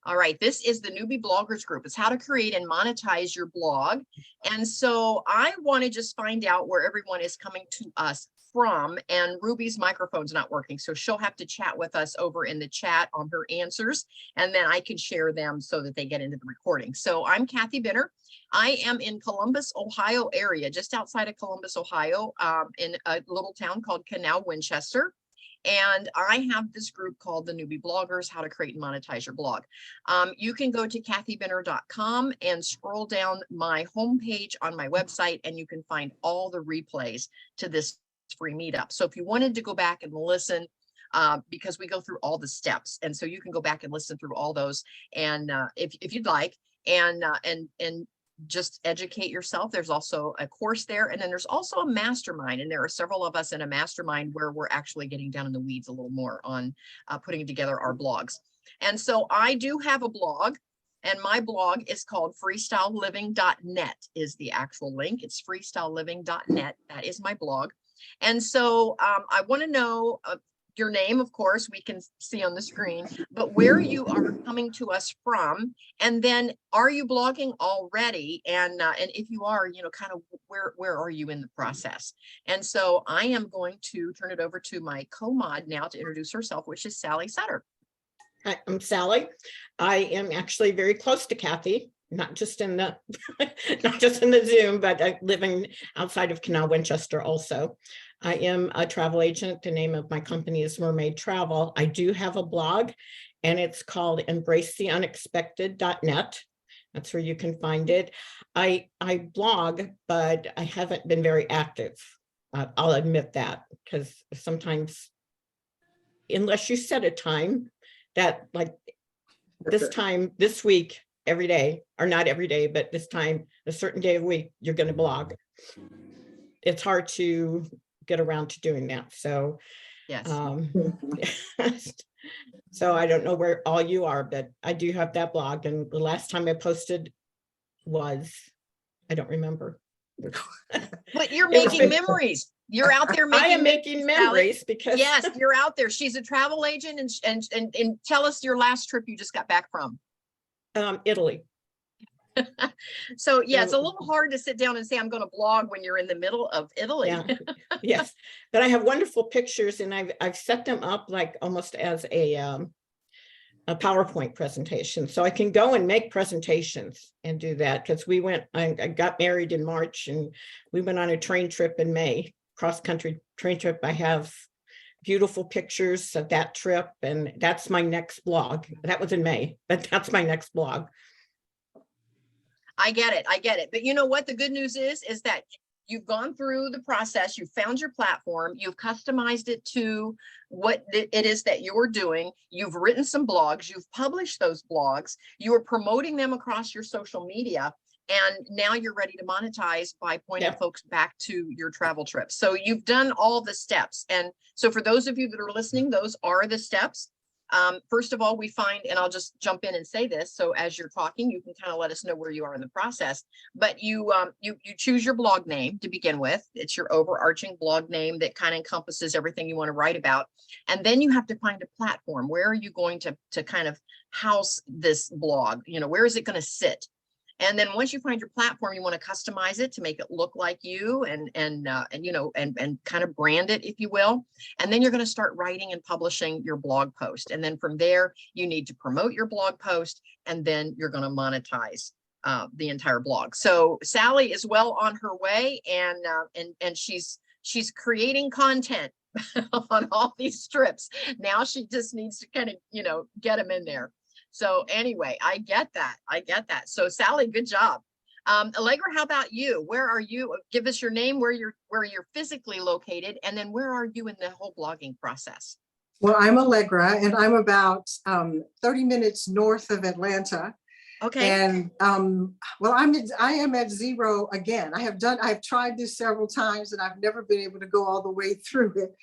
All right, this is the Newbie Bloggers Group. It's how to create and monetize your blog. And so I want to just find out where everyone is coming to us from, and Ruby's microphone's not working, so she'll have to chat with us over in the chat on her answers, and then I can share them so that they get into the recording. So I'm Kathy Benner. I am in Columbus, Ohio area, just outside of Columbus, Ohio, in a little town called Canal, Winchester. And I have this group called the Newbie Bloggers, how to create and monetize your blog. You can go to kathybenner.com and scroll down my homepage on my website, and you can find all the replays to this free meetup. So if you wanted to go back and listen, because we go through all the steps, and so you can go back and listen through all those, and if you'd like, and just educate yourself. There's also a course there, and then there's also a mastermind, and there are several of us in a mastermind where we're actually getting down in the weeds a little more on putting together our blogs. And so I do have a blog, and my blog is called freestyleliving.net is the actual link. It's freestyleliving.net. That is my blog. And so I want to know your name, of course, we can see on the screen, but where you are coming to us from, and then are you blogging already? And if you are, you know, kind of where are you in the process? And so I am going to turn it over to my co-mod now to introduce herself, which is Sally Sutter. Hi, I'm Sally. I am actually very close to Kathy, not just in the not just in the Zoom, but living outside of Canal, Winchester also. I am a travel agent. The name of my company is Mermaid Travel. I do have a blog, and it's called embracetheunexpected.net. That's where you can find it. I blog, but I haven't been very active. I'll admit that, because sometimes, unless you set a time that, like this time, this week, every day, or not every day, but this time, a certain day of week, you're going to blog. It's hard to get around to doing that. So, yes. So I don't know where all you are, but I do have that blog. And the last time I posted was, I don't remember. But you're making memories. You're out there making. I am making memories, because yes, you're out there. She's a travel agent, and tell us your last trip you just got back from. Italy. So yeah, it's a little hard to sit down and say I'm going to blog when you're in the middle of Italy. Yeah. Yes, but I have wonderful pictures, and I've set them up like almost as a PowerPoint presentation, so I can go and make presentations and do that. Because I got married in March, and we went on a train trip in May, cross-country train trip. I have beautiful pictures of that trip, and that's my next blog. That was in May, but that's my next blog. I get it. I get it. But you know what? The good news is that you've gone through the process. You've found your platform. You've customized it to what it is that you're doing. You've written some blogs. You've published those blogs. You are promoting them across your social media. And now you're ready to monetize by pointing folks back to your travel trips. So you've done all the steps. And so for those of you that are listening, those are the steps. First of all, we find, and I'll just jump in and say this, so as you're talking, you can kind of let us know where you are in the process, but you choose your blog name to begin with. It's your overarching blog name that kind of encompasses everything you want to write about. And then you have to find a platform. Where are you going to kind of house this blog? You know, where is it going to sit? And then once you find your platform, you want to customize it to make it look like you, and you know, and kind of brand it, if you will. And then you're going to start writing and publishing your blog post. And then from there, you need to promote your blog post, and then you're going to monetize the entire blog. So Sally is well on her way, and she's creating content on all these strips. Now she just needs to kind of, you know, get them in there. So anyway, I get that. I get that. So Sally, good job. Allegra, how about you? Where are you? Give us your name, where you're physically located, and then where are you in the whole blogging process? Well, I'm Allegra, and I'm about 30 minutes north of Atlanta. Okay. And well, I am at zero again. I've tried this several times, and I've never been able to go all the way through it.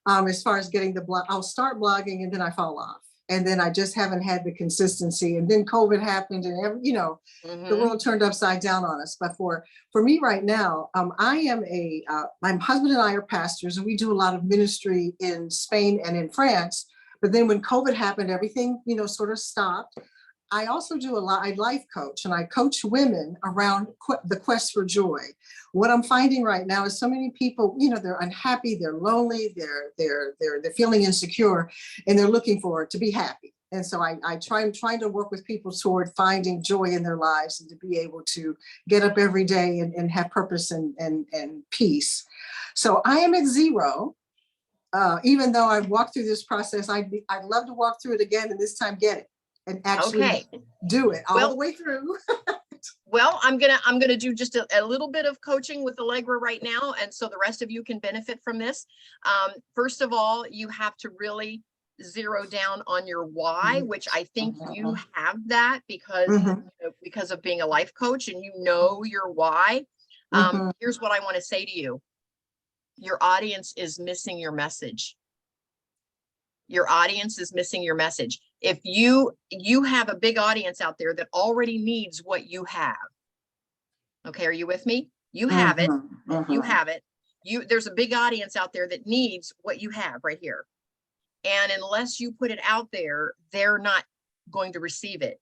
As far as getting the blog, I'll start blogging and then I fall off. And then I just haven't had the consistency. And then COVID happened, and the world turned upside down on us. But for me right now, I am my husband and I are pastors, and we do a lot of ministry in Spain and in France. But then when COVID happened, everything, sort of stopped. I also do I life coach, and I coach women around the quest for joy. What I'm finding right now is so many people, they're unhappy, they're lonely, they're feeling insecure, and they're looking for to be happy. And so I'm trying to work with people toward finding joy in their lives and to be able to get up every day and have purpose and peace. So I am at 0. Even though I've walked through this process, I'd love to walk through it again, and this time get it and actually do it all the way through. Well, I'm gonna do just a little bit of coaching with Allegra right now, and so the rest of you can benefit from this. First of all, you have to really zero down on your why, which I think you have that because of being a life coach, and you know your why. Here's what I want to say to you. Your audience is missing your message. Your audience is missing your message. If you have a big audience out there that already needs what you have. Okay, are you with me? You have it. You have it. There's a big audience out there that needs what you have right here. And unless you put it out there, they're not going to receive it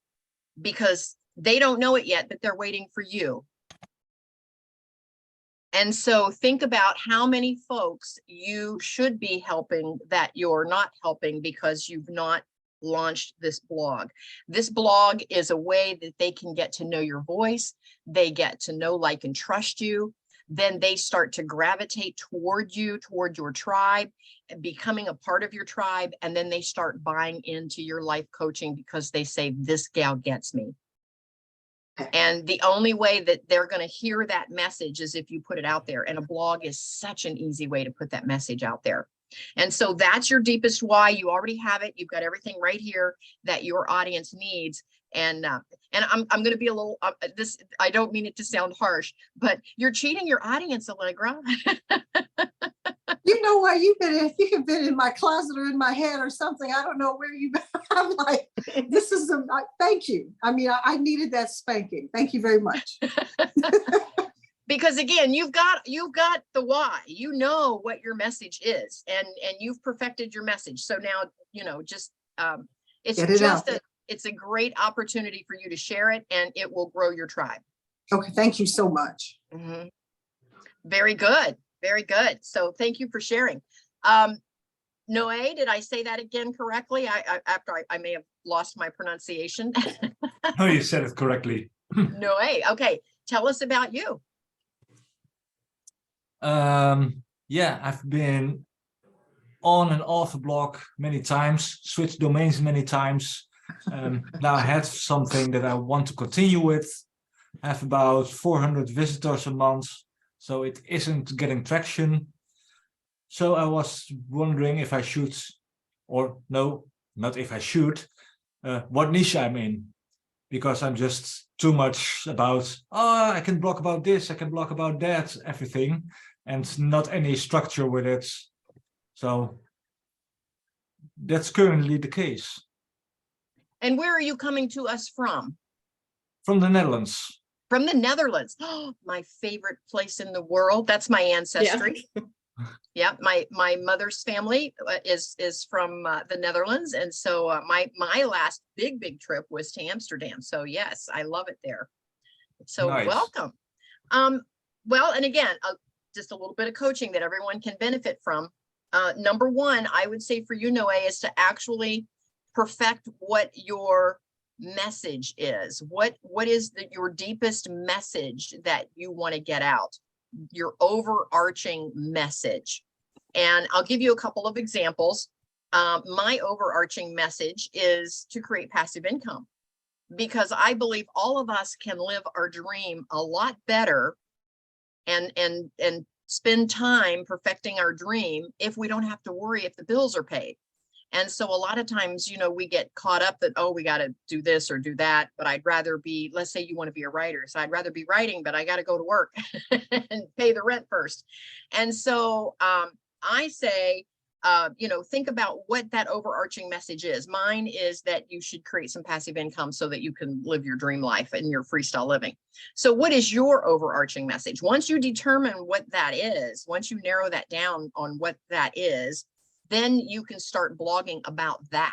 because they don't know it yet, but they're waiting for you. And so think about how many folks you should be helping that you're not helping because you've not launched this blog. This blog is a way that they can get to know your voice. They get to know, like, and trust you. Then they start to gravitate toward you, toward your tribe, becoming a part of your tribe. And then they start buying into your life coaching because they say, this gal gets me. And the only way that they're going to hear that message is if you put it out there. And a blog is such an easy way to put that message out there. And so that's your deepest why. You already have it. You've got everything right here that your audience needs. And I'm going to be a little I don't mean it to sound harsh, but you're cheating your audience, Allegra. You know what? You have been in my closet or in my head or something. I don't know where you've been. I'm like, this is thank you. I mean, I needed that spanking. Thank you very much. Because again, you've got the why. You know what your message is, and you've perfected your message. So now, just it's a great opportunity for you to share it, and it will grow your tribe. Okay, thank you so much. Very good. Very good. So thank you for sharing. Noe, did I say that again correctly? I may have lost my pronunciation. No, you said it correctly. Noe, okay. Tell us about you. Yeah, I've been on and off the blog many times, switched domains many times. Now I have something that I want to continue with. I have about 400 visitors a month. So it isn't getting traction. So I was wondering if I should, or no, not if I should, what niche I'm in. Because I'm just too much about, I can blog about this, I can blog about that, everything, and not any structure with it. So that's currently the case. And where are you coming to us from? From the Netherlands. From the Netherlands. Oh, my favorite place in the world. That's my ancestry. Yeah, my mother's family is from the Netherlands, and so my last big trip was to Amsterdam. So yes, I love it there. So nice. Welcome. Well, and again, just a little bit of coaching that everyone can benefit from. Number one, I would say for you, Noe, is to actually perfect what your message is. What is your deepest message that you want to get out? Your overarching message. And I'll give you a couple of examples. My overarching message is to create passive income, because I believe all of us can live our dream a lot better and spend time perfecting our dream if we don't have to worry if the bills are paid. And so a lot of times, we get caught up that, oh, we got to do this or do that, but I'd rather be, let's say you want to be a writer. So I'd rather be writing, but I got to go to work and pay the rent first. And so I say, think about what that overarching message is. Mine is that you should create some passive income so that you can live your dream life and your freestyle living. So what is your overarching message? Once you determine what that is, once you narrow that down on what that is, then you can start blogging about that.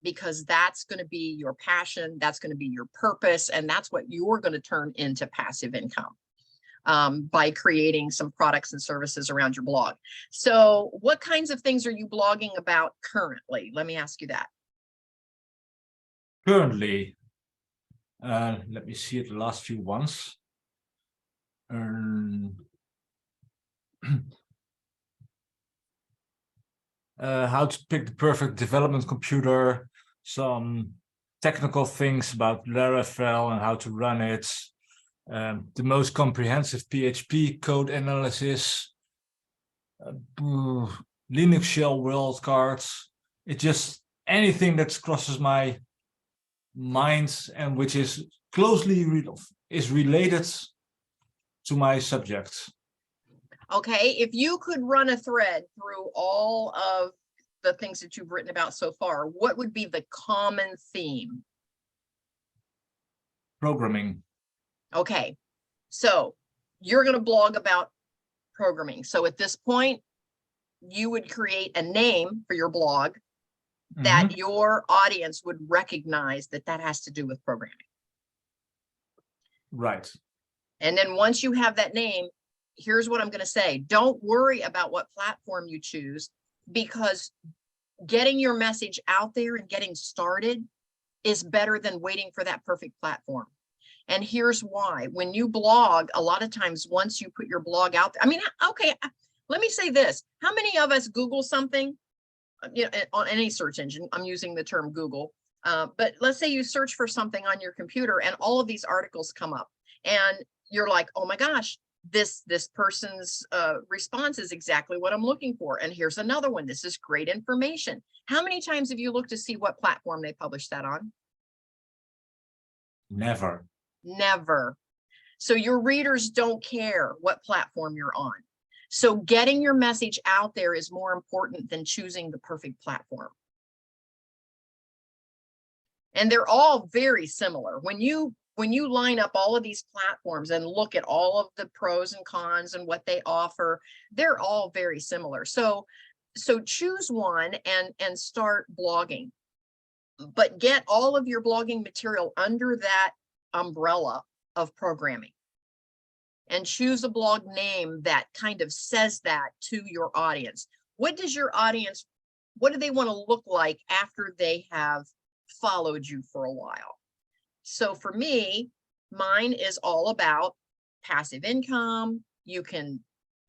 because that's going to be your passion, that's going to be your purpose, and that's what you're going to turn into passive income by creating some products and services around your blog. So what kinds of things are you blogging about currently? Let me ask you that. Currently, let me see it, the last few ones. How to pick the perfect development computer, some technical things about Laravel and how to run it, the most comprehensive PHP code analysis, Linux shell wildcards. It's just anything that crosses my mind and which is closely related to my subject. Okay, if you could run a thread through all of the things that you've written about so far, what would be the common theme? Programming. Okay, so you're going to blog about programming. So at this point, you would create a name for your blog that your audience would recognize that that has to do with programming. Right. And then once you have that name, here's what I'm going to say. Don't worry about what platform you choose, because getting your message out there and getting started is better than waiting for that perfect platform. And here's why. When you blog, a lot of times, once you put your blog out there, I mean, okay, let me say this. How many of us Google something, you know, on any search engine? I'm using the term Google, but let's say you search for something on your computer and all of these articles come up and you're like, oh my gosh, this person's response is exactly what I'm looking for. And here's another one. This is great information. How many times have you looked to see what platform they published that on? Never. Never. So your readers don't care what platform you're on. So getting your message out there is more important than choosing the perfect platform. And they're all very similar. When you line up all of these platforms and look at all of the pros and cons and what they offer, they're all very similar. So choose one and start blogging, but get all of your blogging material under that umbrella of programming, and choose a blog name that kind of says that to your audience. What does your audience, what do they want to look like after they have followed you for a while? So for me, mine is all about passive income. You can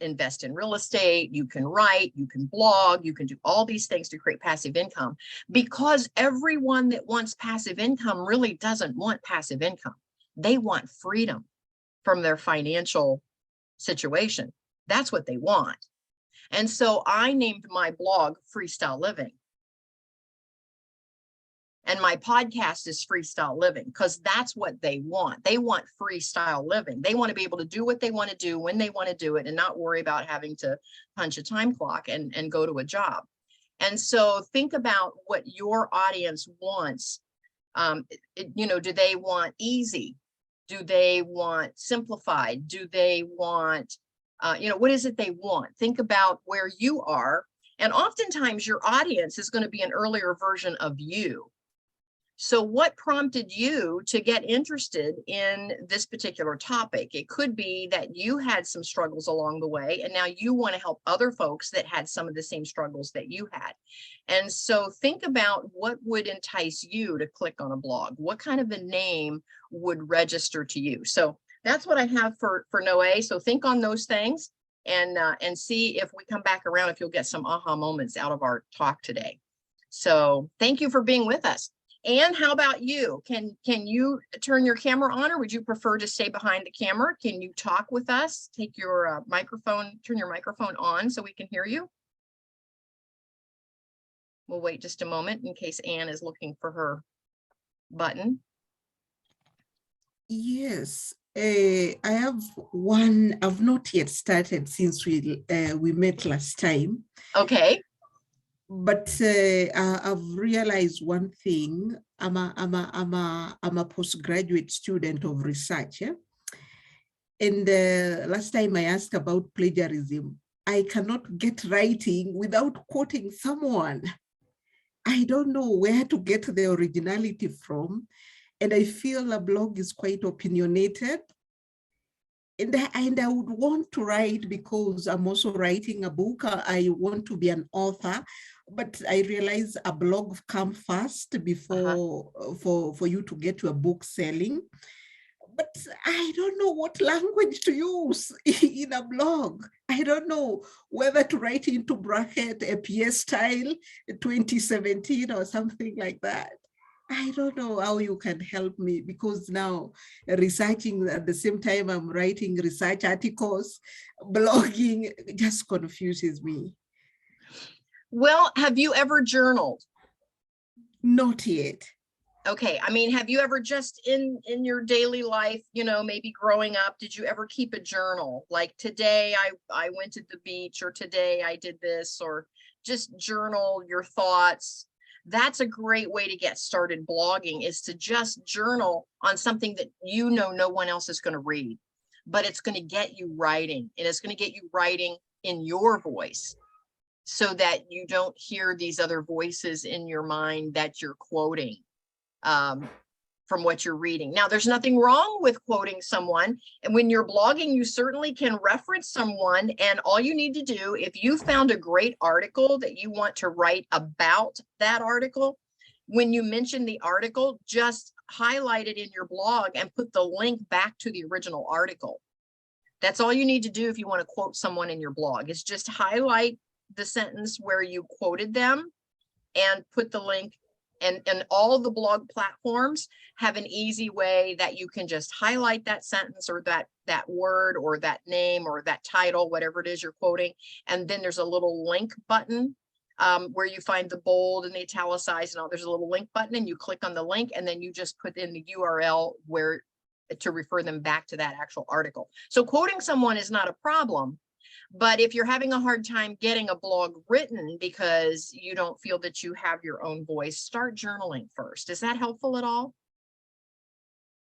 invest in real estate, you can write, you can blog, you can do all these things to create passive income, because everyone that wants passive income really doesn't want passive income. They want freedom from their financial situation. That's what they want. And so I named my blog Freestyle Living. And my podcast is Freestyle Living, because that's what they want. They want freestyle living. They want to be able to do what they want to do when they want to do it and not worry about having to punch a time clock and go to a job. And so think about what your audience wants. You know, do they want easy? Do they want simplified? Do they want, you know, what is it they want? Think about where you are. And oftentimes your audience is going to be an earlier version of you. So what prompted you to get interested in this particular topic? It could be that you had some struggles along the way, and now you want to help other folks that had some of the same struggles that you had. And so think about what would entice you to click on a blog. What kind of a name would register to you? So that's what I have for Noe. So think on those things and see if we come back around, if you'll get some aha moments out of our talk today. So thank you for being with us. Anne, how about you? Can you turn your camera on, or would you prefer to stay behind the camera? Can you talk with us? Take your microphone, turn your microphone on so we can hear you. We'll wait just a moment in case Anne is looking for her button. Yes, I have one. I've not yet started since we met last time. Okay. But I've realized one thing. I'm a postgraduate student of research, yeah? And last time I asked about plagiarism. I cannot get writing without quoting someone. I don't know where to get the originality from. And I feel a blog is quite opinionated. And I would want to write because I'm also writing a book. I want to be an author, but I realize a blog comes first before for you to get your book selling. But I don't know what language to use in a blog. I don't know whether to write into bracket APS style 2017 or something like that. I don't know how you can help me, because now researching at the same time I'm writing research articles, blogging just confuses me. Well, have you ever journaled? Not yet. Okay, I mean, have you ever just in your daily life, you know, maybe growing up, did you ever keep a journal? Like today I went to the beach, or today I did this, or just journal your thoughts. That's a great way to get started blogging, is to just journal on something that you know no one else is going to read, but it's going to get you writing, and it's going to get you writing in your voice, so that you don't hear these other voices in your mind that you're quoting from what you're reading. Now, there's nothing wrong with quoting someone. And when you're blogging, you certainly can reference someone. And all you need to do, if you found a great article that you want to write about that article, when you mention the article, just highlight it in your blog and put the link back to the original article. That's all you need to do if you want to quote someone in your blog, is just highlight the sentence where you quoted them and put the link. And all the blog platforms have an easy way that you can just highlight that sentence, or that word, or that name, or that title, whatever it is you're quoting. And then there's a little link button where you find the bold and the italicized and all. There's a little link button, and you click on the link, and then you just put in the URL where to refer them back to that actual article. So quoting someone is not a problem. But if you're having a hard time getting a blog written because you don't feel that you have your own voice, start journaling first. Is that helpful at all?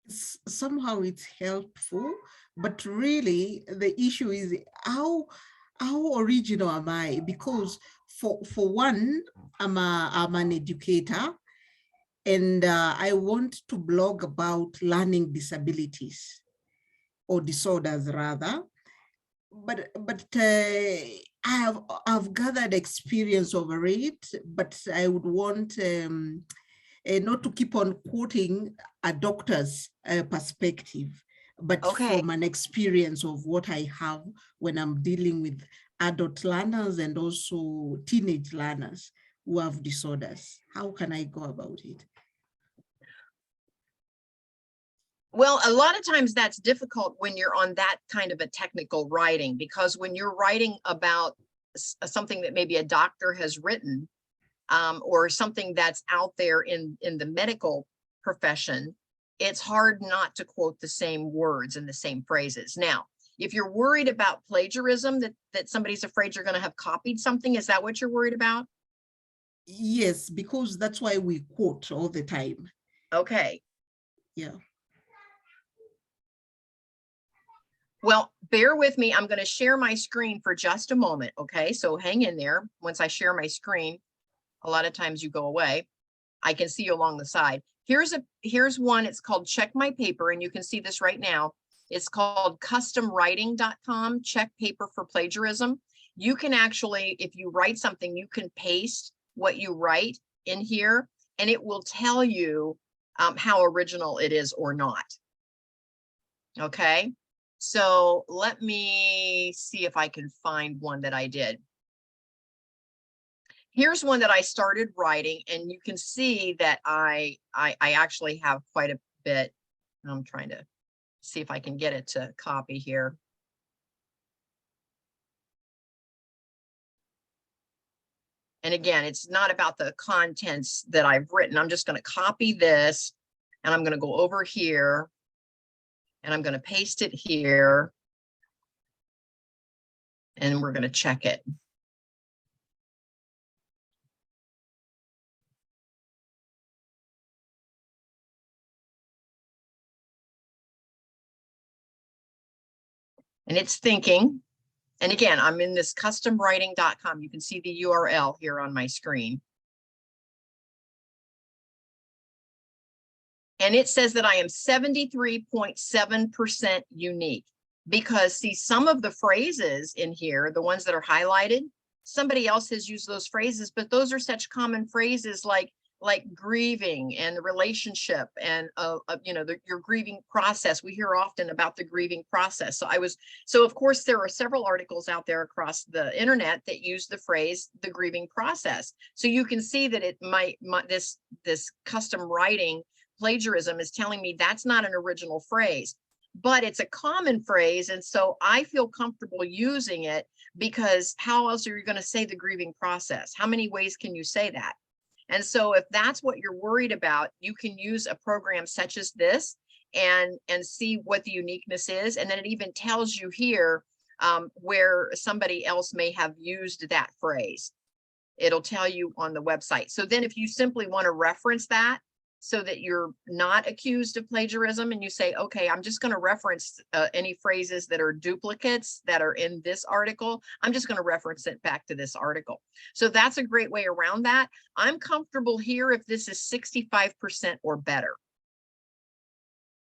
Somehow it's helpful, but really the issue is how original am I? Because for one, I'm an educator, and I want to blog about learning disabilities, or disorders rather. But I've gathered experience over it, but I would want not to keep on quoting a doctor's perspective, but from an experience of what I have when I'm dealing with adult learners and also teenage learners who have disorders. How can I go about it? Well, a lot of times that's difficult when you're on that kind of a technical writing, because when you're writing about something that maybe a doctor has written, or something that's out there in the medical profession, it's hard not to quote the same words and the same phrases. Now, if you're worried about plagiarism, that somebody's afraid you're going to have copied something, is that what you're worried about? Yes, because that's why we quote all the time. Okay. Yeah. Well, bear with me. I'm going to share my screen for just a moment. Okay, so hang in there. Once I share my screen, a lot of times you go away. I can see you along the side. Here's one. It's called Check My Paper, and you can see this right now. It's called customwriting.com. Check paper for plagiarism. You can actually, if you write something, you can paste what you write in here, and it will tell you how original it is or not. Okay. So let me see if I can find one that I did. Here's one that I started writing, and you can see that I actually have quite a bit. I'm trying to see if I can get it to copy here. And again, it's not about the contents that I've written. I'm just going to copy this, and I'm going to go over here, and I'm going to paste it here, and we're going to check it. And it's thinking. And again, I'm in this customwriting.com. You can see the URL here on my screen. And it says that I am 73.7% unique, because see, some of the phrases in here, the ones that are highlighted, somebody else has used those phrases, but those are such common phrases like grieving and the relationship and you know, your grieving process. We hear often about the grieving process. So of course there are several articles out there across the internet that use the phrase the grieving process. So you can see that it might this custom writing plagiarism is telling me that's not an original phrase, but it's a common phrase. And so I feel comfortable using it, because how else are you going to say the grieving process? How many ways can you say that? And so if that's what you're worried about, you can use a program such as this and see what the uniqueness is. And then it even tells you here where somebody else may have used that phrase. It'll tell you on the website. So then if you simply want to reference that so that you're not accused of plagiarism, and you say, okay, I'm just going to reference any phrases that are duplicates that are in this article, I'm just going to reference it back to this article. So that's a great way around that. I'm comfortable here if this is 65% or better.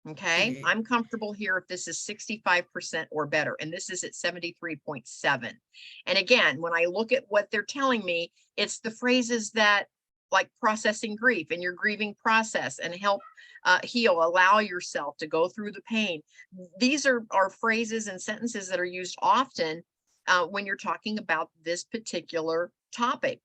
Okay, I'm comfortable here if this is 65% or better, and this is at 73.7. And again, when I look at what they're telling me, it's the phrases that like processing grief and your grieving process and help heal, allow yourself to go through the pain. These are phrases and sentences that are used often when you're talking about this particular topic.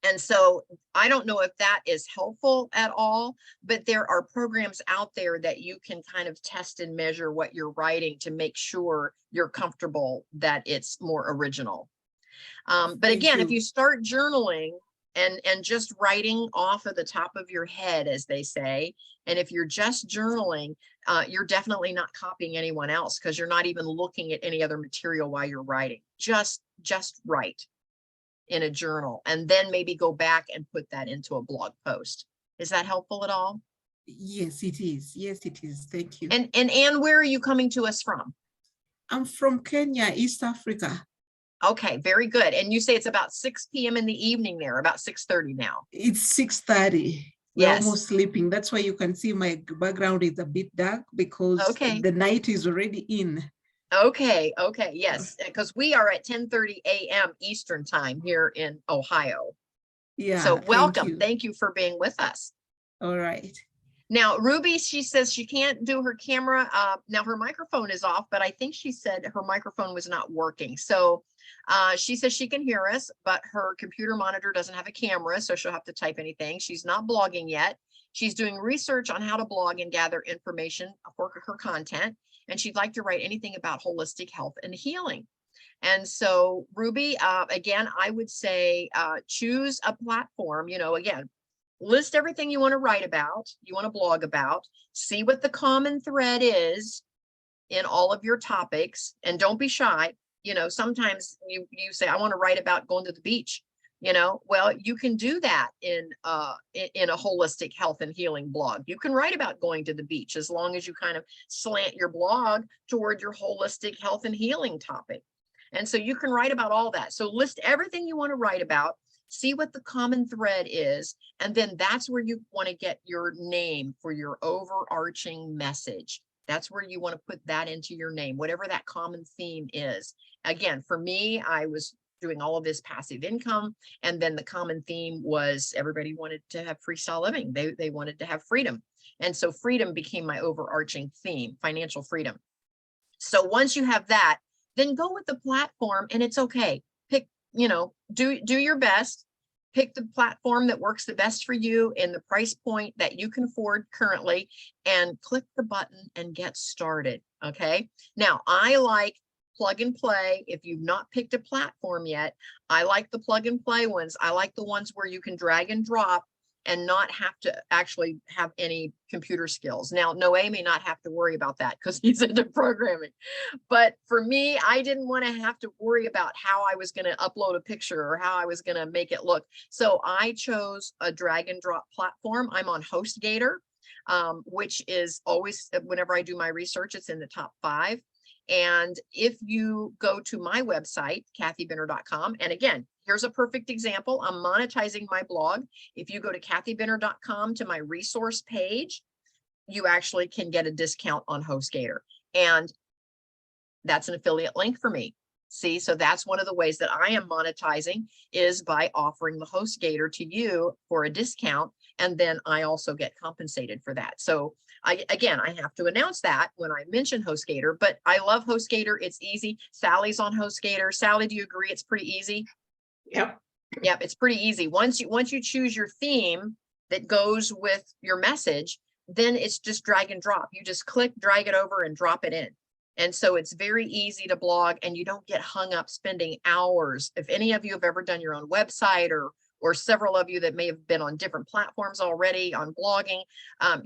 And so I don't know if that is helpful at all, but there are programs out there that you can kind of test and measure what you're writing to make sure you're comfortable that it's more original. But again, if you start journaling and just writing off of the top of your head, as they say, and if you're just journaling, you're definitely not copying anyone else, because you're not even looking at any other material while you're writing. Just write in a journal, and then maybe go back and put that into a blog post. Is that helpful at all? Yes, it is. Yes, it is. Thank you. And Anne, where are you coming to us from? I'm from Kenya, East Africa. Okay, very good. And you say it's about 6 p.m. in the evening there, about 6:30 now. It's 6:30. We're Yes. almost sleeping. That's why you can see my background is a bit dark, because the night is already in. Okay, yes, because we are at 10:30 a.m. Eastern time here in Ohio. Yeah. So welcome. Thank you for being with us. All right. Now, Ruby, she says she can't do her camera. Now her microphone is off, but I think she said her microphone was not working. So she says she can hear us, but her computer monitor doesn't have a camera, so she'll have to type anything. She's not blogging yet. She's doing research on how to blog and gather information for her content. And she'd like to write anything about holistic health and healing. And so Ruby, again, I would say choose a platform, you know, again, list everything you want to write about, you want to blog about, see what the common thread is in all of your topics, and don't be shy. You know, sometimes you say, I want to write about going to the beach, you know, well, you can do that in a holistic health and healing blog. You can write about going to the beach as long as you kind of slant your blog toward your holistic health and healing topic. And so you can write about all that. So list everything you want to write about, see what the common thread is, and then that's where you want to get your name for your overarching message. That's where you want to put that into your name, whatever that common theme is. Again, for me, I was doing all of this passive income, and then the common theme was everybody wanted to have freestyle living. They wanted to have freedom. And so freedom became my overarching theme, financial freedom. So once you have that, then go with the platform, and it's okay. Pick, you know, do your best. Pick the platform that works the best for you in the price point that you can afford currently, and click the button and get started. Okay. Now, I like plug and play. If you've not picked a platform yet, I like the plug and play ones. I like the ones where you can drag and drop and not have to actually have any computer skills. Now, Noé may not have to worry about that because he's into programming. But for me, I didn't want to have to worry about how I was going to upload a picture or how I was going to make it look. So I chose a drag and drop platform. I'm on HostGator, which is always, whenever I do my research, it's in the top 5. And if you go to my website, kathybinner.com, and again, here's a perfect example. I'm monetizing my blog. If you go to kathybinner.com to my resource page, you actually can get a discount on HostGator. And that's an affiliate link for me. See, so that's one of the ways that I am monetizing, is by offering the HostGator to you for a discount. And then I also get compensated for that. So again, I have to announce that when I mention HostGator, but I love HostGator. It's easy. Sally's on HostGator. Sally, do you agree it's pretty easy? Yep. Yep, it's pretty easy. Once you choose your theme that goes with your message, then it's just drag and drop. You just click, drag it over, and drop it in. And so it's very easy to blog, and you don't get hung up spending hours. If any of you have ever done your own website, or several of you that may have been on different platforms already on blogging,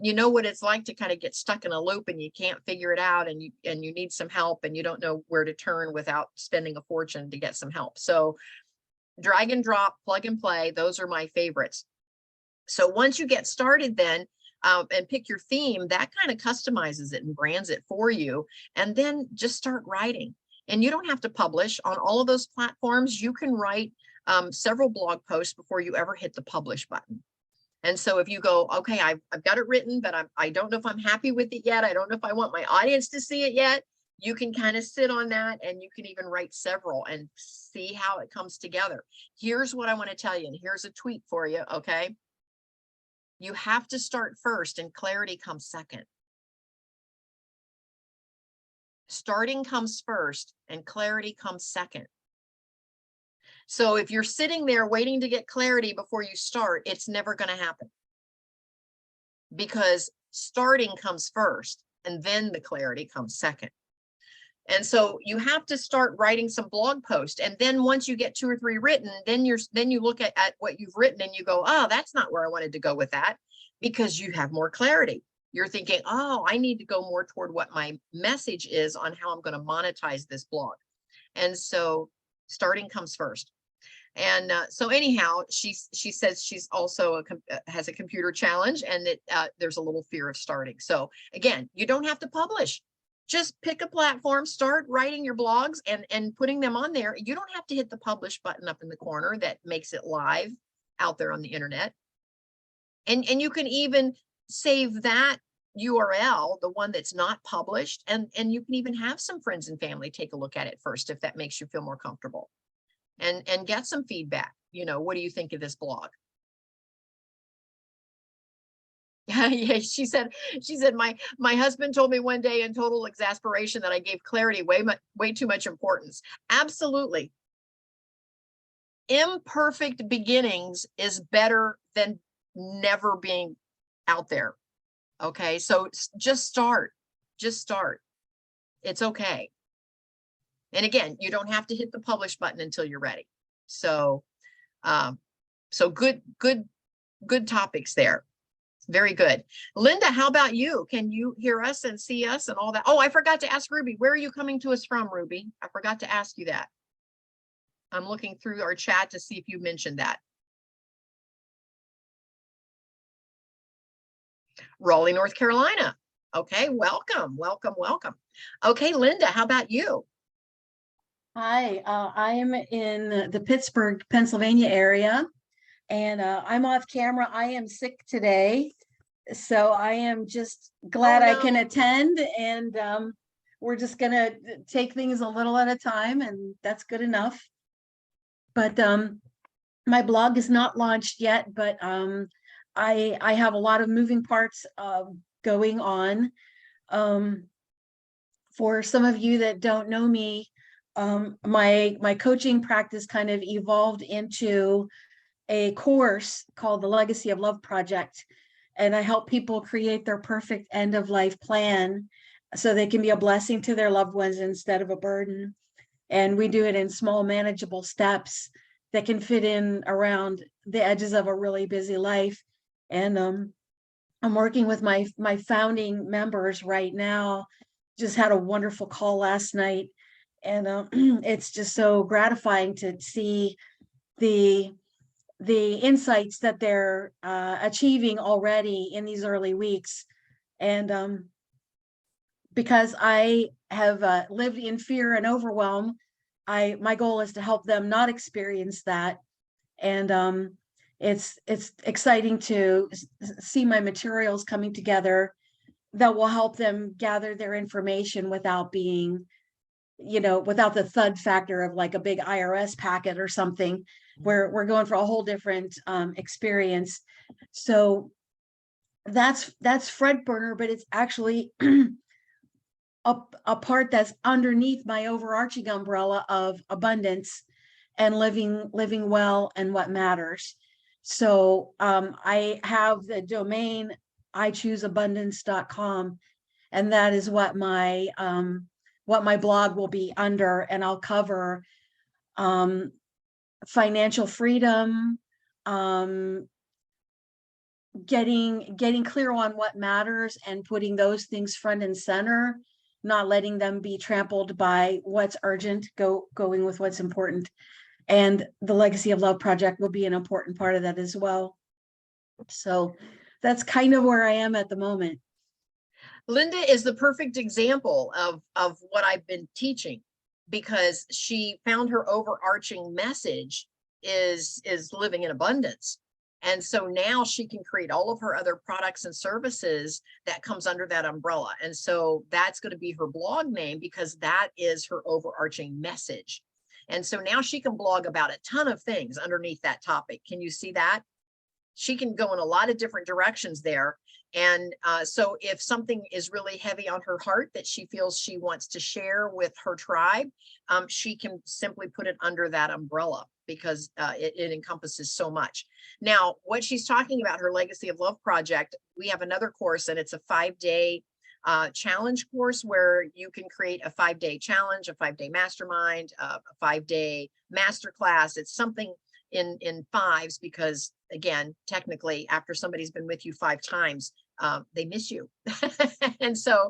you know what it's like to kind of get stuck in a loop and you can't figure it out, and you need some help, and you don't know where to turn without spending a fortune to get some help. So drag and drop, plug and play, those are my favorites. So once you get started then, and pick your theme, that kind of customizes it and brands it for you. And then just start writing. And you don't have to publish on all of those platforms. You can write several blog posts before you ever hit the publish button. And so if you go, okay, I've got it written, but I don't know if I'm happy with it yet. I don't know if I want my audience to see it yet. You can kind of sit on that, and you can even write several and see how it comes together. Here's what I want to tell you, and here's a tweak for you, okay? You have to start first, and clarity comes second. Starting comes first, and clarity comes second. So if you're sitting there waiting to get clarity before you start, it's never going to happen. Because starting comes first, and then the clarity comes second. And so you have to start writing some blog posts. And then once you get 2 or 3 written, then you look at what you've written and you go, oh, that's not where I wanted to go with that, because you have more clarity. You're thinking, oh, I need to go more toward what my message is on how I'm going to monetize this blog. And so starting comes first. And so anyhow, she says she's also has a computer challenge, and that there's a little fear of starting. So again, you don't have to publish. Just pick a platform, start writing your blogs and putting them on there. You don't have to hit the publish button up in the corner that makes it live out there on the internet. And you can even save that URL, the one that's not published, and you can even have some friends and family take a look at it first if that makes you feel more comfortable, and get some feedback. You know, what do you think of this blog? Yeah, she said my husband told me one day in total exasperation that I gave clarity way too much importance. Absolutely. Imperfect beginnings is better than never being out there. Okay, so just start. It's okay. And again, you don't have to hit the publish button until you're ready. So good topics there. Very good. Linda, how about you? Can you hear us and see us and all that? Oh, I forgot to ask Ruby, where are you coming to us from, Ruby? I forgot to ask you that. I'm looking through our chat to see if you mentioned that. Raleigh, North Carolina. Okay, welcome. Okay, Linda, how about you? Hi, I am in the Pittsburgh, Pennsylvania area, and I'm off camera. I am sick today, so I am just glad I can attend, and we're just gonna take things a little at a time, and that's good enough. But my blog is not launched yet, but I have a lot of moving parts going on. For some of you that don't know me, my coaching practice kind of evolved into a course called the Legacy of Love Project. And I help people create their perfect end of life plan so they can be a blessing to their loved ones instead of a burden. And we do it in small, manageable steps that can fit in around the edges of a really busy life. And I'm working with my founding members right now. Just had a wonderful call last night. And it's just so gratifying to see the insights that they're achieving already in these early weeks. And because I have lived in fear and overwhelm, my goal is to help them not experience that. And it's exciting to see my materials coming together that will help them gather their information without being, without the thud factor of like a big IRS packet or something, where we're going for a whole different experience. So that's front burner, but it's actually a part that's underneath my overarching umbrella of abundance and living well and what matters. So I have the domain ichooseabundance.com, and that is what my blog will be under, and I'll cover financial freedom, getting clear on what matters and putting those things front and center, not letting them be trampled by what's urgent, going with what's important. And the Legacy of Love project will be an important part of that as well. So that's kind of where I am at the moment. Linda is the perfect example of what I've been teaching, because she found her overarching message is living in abundance. And so now she can create all of her other products and services that comes under that umbrella. And so that's going to be her blog name, because that is her overarching message. And so now she can blog about a ton of things underneath that topic. Can you see that? She can go in a lot of different directions there. And so if something is really heavy on her heart that she feels she wants to share with her tribe, she can simply put it under that umbrella, because it encompasses so much. Now, what she's talking about, her Legacy of Love project, we have another course, and it's a 5-day challenge course where you can create a 5-day challenge, a 5-day mastermind, a 5-day masterclass. It's something in fives, because again, technically, after somebody's been with you 5 times, they miss you. and so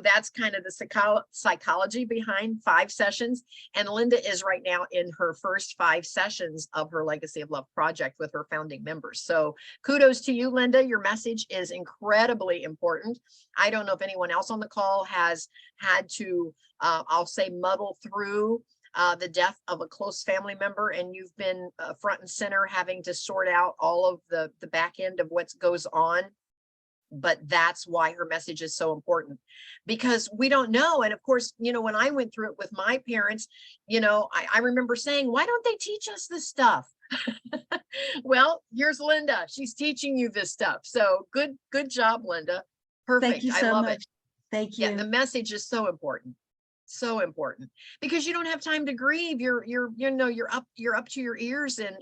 that's kind of the psychology behind 5 sessions. And Linda is right now in her first 5 sessions of her Legacy of Love project with her founding members. So kudos to you, Linda. Your message is incredibly important. I don't know if anyone else on the call has had to, I'll say, muddle through the death of a close family member, and you've been front and center having to sort out all of the back end of what goes on. But that's why her message is so important, because we don't know. And of course, when I went through it with my parents, I remember saying, why don't they teach us this stuff? Well, here's Linda. She's teaching you this stuff. So good job, Linda. Perfect. Thank you I so love much. it. Thank you. Yeah, the message is so important. So important, because you don't have time to grieve. You're up to your ears in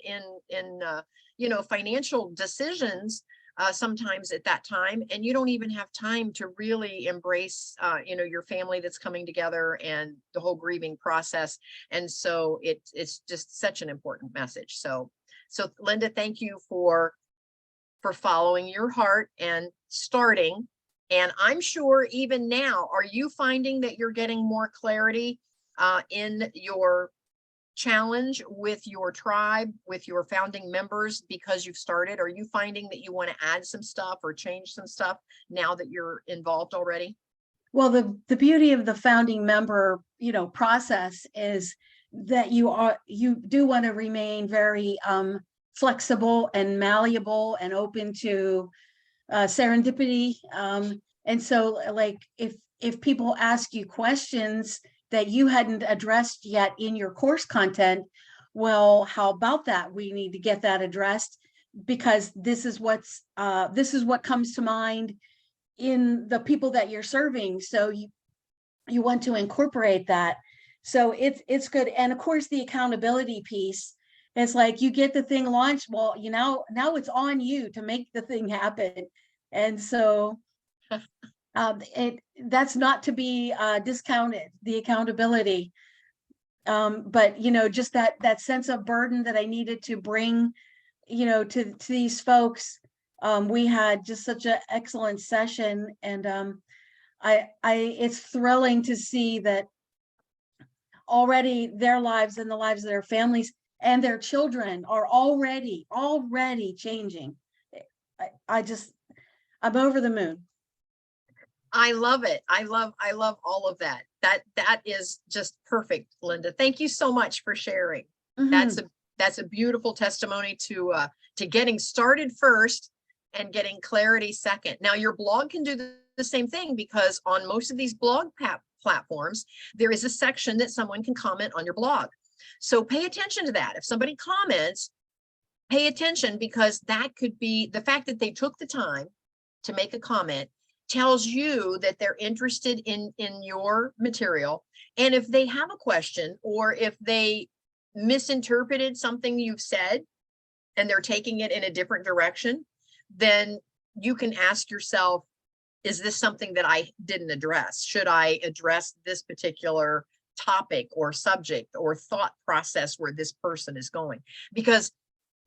financial decisions sometimes at that time, and you don't even have time to really embrace your family that's coming together and the whole grieving process. And so it's just such an important message. So Linda, thank you for following your heart and starting. And I'm sure even now, are you finding that you're getting more clarity in your challenge with your tribe, with your founding members, because you've started? Are you finding that you want to add some stuff or change some stuff now that you're involved already? Well, the beauty of the founding member, process is that you do want to remain very flexible and malleable and open to serendipity. And so like if people ask you questions that you hadn't addressed yet in your course content, well, how about that? We need to get that addressed, because this is what comes to mind in the people that you're serving. So you want to incorporate that. So it's good. And of course, the accountability piece, it's like you get the thing launched. Well, now it's on you to make the thing happen. And so that's not to be discounted, the accountability. But just that sense of burden that I needed to bring, to these folks. We had just such an excellent session, and it's thrilling to see that already their lives and the lives of their families and their children are already changing. I'm over the moon. I love it. I love all of that. That is just perfect, Linda. Thank you so much for sharing. Mm-hmm. That's a beautiful testimony to getting started first and getting clarity second. Now your blog can do the same thing, because on most of these blog platforms, there is a section that someone can comment on your blog. So pay attention to that. If somebody comments, pay attention, because that could be the fact that they took the time to make a comment tells you that they're interested in your material. And if they have a question, or if they misinterpreted something you've said and they're taking it in a different direction, then you can ask yourself, is this something that I didn't address? Should I address this particular topic or subject or thought process where this person is going? Because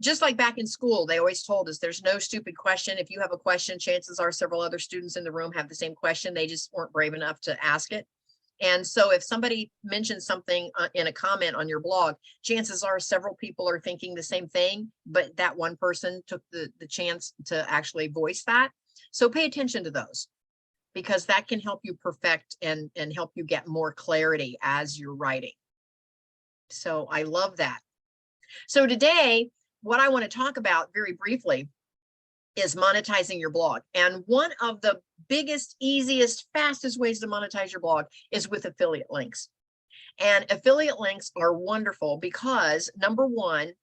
just like back in school, they always told us there's no stupid question. If you have a question, chances are several other students in the room have the same question. They just weren't brave enough to ask it. And so if somebody mentions something in a comment on your blog, chances are several people are thinking the same thing, but that one person took the chance to actually voice that. So pay attention to those, because that can help you perfect and help you get more clarity as you're writing. So I love that. So today, what I want to talk about very briefly is monetizing your blog. And one of the biggest, easiest, fastest ways to monetize your blog is with affiliate links. And affiliate links are wonderful because, number one,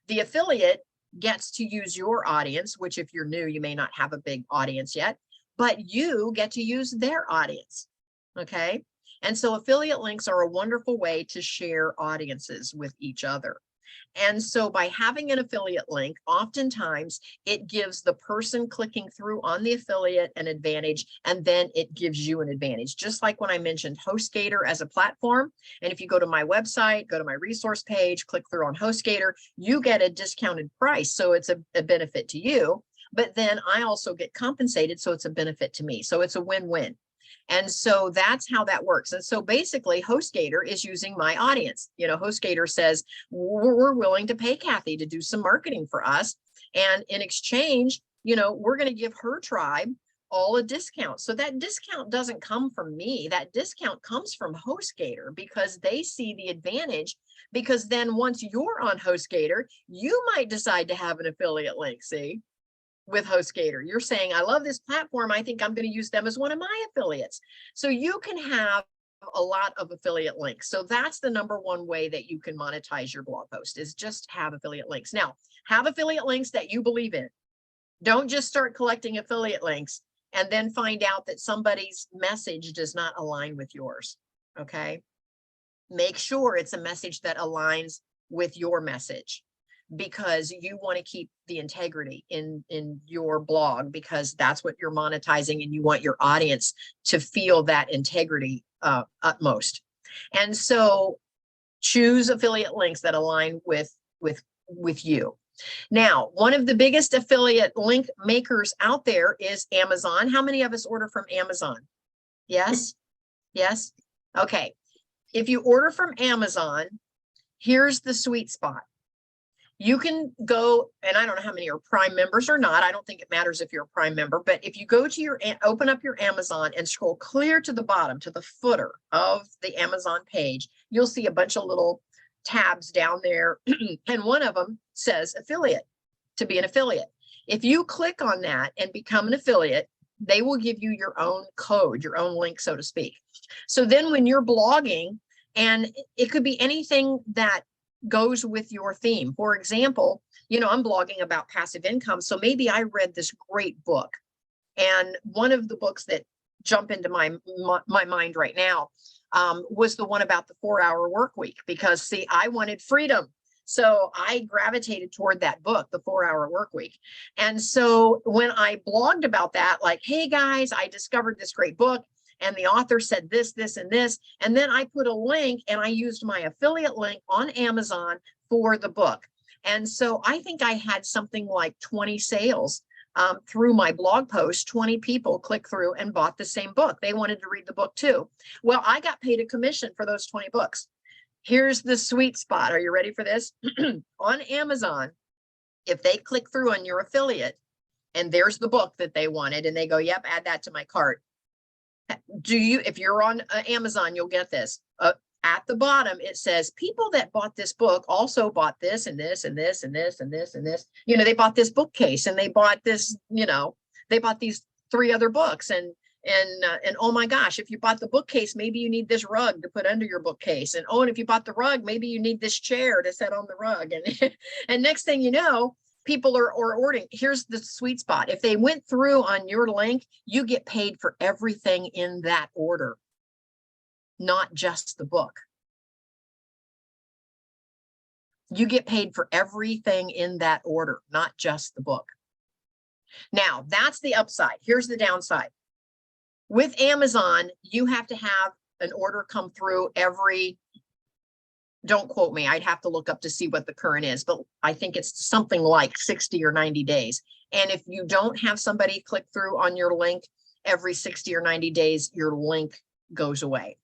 the affiliate gets to use your audience, which if you're new, you may not have a big audience yet, but you get to use their audience. Okay. And so affiliate links are a wonderful way to share audiences with each other. And so by having an affiliate link, oftentimes it gives the person clicking through on the affiliate an advantage, and then it gives you an advantage. Just like when I mentioned HostGator as a platform. And if you go to my website, go to my resource page, click through on HostGator, you get a discounted price. So it's a benefit to you, but then I also get compensated. So it's a benefit to me. So it's a win-win. And so that's how that works. And so basically HostGator is using my audience. You know, HostGator says, we're willing to pay Kathy to do some marketing for us. And in exchange, you know, we're going to give her tribe all a discount. So that discount doesn't come from me. That discount comes from HostGator, because they see the advantage, because then once you're on HostGator, you might decide to have an affiliate link, see? With HostGator, you're saying, I love this platform. I think I'm going to use them as one of my affiliates. So you can have a lot of affiliate links. So that's the number one way that you can monetize your blog post, is just have affiliate links. Now, have affiliate links that you believe in. Don't just start collecting affiliate links and then find out that somebody's message does not align with yours. Okay. Make sure it's a message that aligns with your message, because you want to keep the integrity in your blog, because that's what you're monetizing, and you want your audience to feel that integrity utmost. And so choose affiliate links that align with you. Now, one of the biggest affiliate link makers out there is Amazon. How many of us order from Amazon? Yes. Yes. Okay. If you order from Amazon, here's the sweet spot. You can go, and I don't know how many are Prime members or not. I don't think it matters if you're a Prime member, but if you go to open up your Amazon and scroll clear to the bottom, to the footer of the Amazon page, you'll see a bunch of little tabs down there. And one of them says affiliate, to be an affiliate. If you click on that and become an affiliate, they will give you your own code, your own link, so to speak. So then when you're blogging, and it could be anything that goes with your theme. For example, you know, I'm blogging about passive income. So maybe I read this great book, and one of the books that jump into my mind right now was the one about the 4-hour work week, because see, I wanted freedom. So I gravitated toward that book, The 4-Hour Work Week. And so when I blogged about that, like, hey guys, I discovered this great book, and the author said this, this, and this. And then I put a link, and I used my affiliate link on Amazon for the book. And so I think I had something like 20 sales through my blog post. 20 people clicked through and bought the same book. They wanted to read the book too. Well, I got paid a commission for those 20 books. Here's the sweet spot. Are you ready for this? On Amazon, if they click through on your affiliate and there's the book that they wanted, and they go, yep, add that to my cart. If you're on Amazon, you'll get this. At the bottom, it says people that bought this book also bought this and this and this and this and this and this. You know, they bought this bookcase, and they bought this, you know, they bought these 3 other books, and And oh my gosh, if you bought the bookcase, maybe you need this rug to put under your bookcase. And oh, and if you bought the rug, maybe you need this chair to set on the rug. And and next thing you know, people are ordering. Here's the sweet spot. If they went through on your link, you get paid for everything in that order, not just the book. You get paid for everything in that order, not just the book. Now, that's the upside. Here's the downside. With Amazon, you have to have an order come through every, don't quote me, I'd have to look up to see what the current is, but I think it's something like 60 or 90 days. And if you don't have somebody click through on your link every 60 or 90 days, your link goes away.